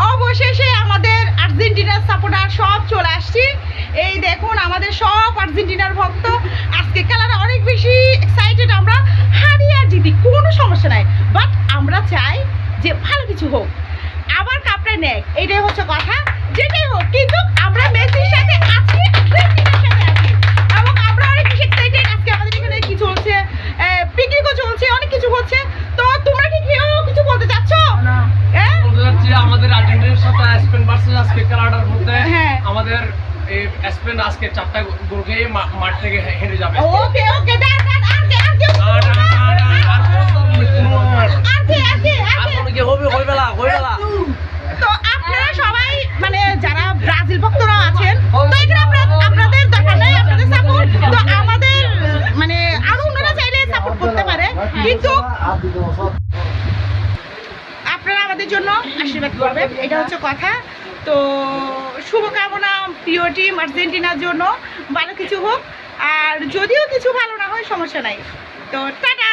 অবশেষে আমাদের আর্জেন্টিনার সাপোর্টার সব চলে আসছি। এই দেখুন আমাদের সব আর্জেন্টিনার ভক্ত। আজকে খেলাটা অনেক বেশি এক্সাইটেড। আমরা হারি আর জিতি কোনো সমস্যা নাই, বাট আমরা চাই যে ভালো কিছু হোক, আবার কাপটা নেক, এইটাই হচ্ছে কথা। যেটাই হোক কিন্তু আমরা মেসির সাথে আছি, আর্জেন্টিনার সাথে আছি এবং আমরা অনেক বেশি এক্সাইটেড। আজকে আমাদের এখানে কি চলছে, পিকনিকও চলছে, অনেক কিছু হচ্ছে। তো তোমরা কি কেউ কিছু বলতে চাচ্ছ? বলতে চাচ্ছি আমাদের আর্জেন্টিনার সাথে স্পেন ভার্সেস আজকে খেলাটার মধ্যে হ্যাঁ। আমাদের এই স্পেন আজকে 4টা গোল খেয়ে মাঠ থেকে হেরে যাবে। ওকে ওকে তো আপনারা সবাই মানে যারা ব্রাজিল ভক্তরা আছেন, তো এখানে আপনাদের দরকার নাই, আপনাদের সাপোর্ট তো আমাদের মানে আরো অন্যরা চাইলে সাপোর্ট করতে পারে, কিন্তু আপনারা আমাদের জন্য আশীর্বাদ করবেন, এটা হচ্ছে কথা। তো শুভকামনা প্রিয় টিম আর্জেন্টিনার জন্য, ভালো কিছু হোক। আর যদিও কিছু ভালো না হয় সমস্যা নাই। তো টাটা।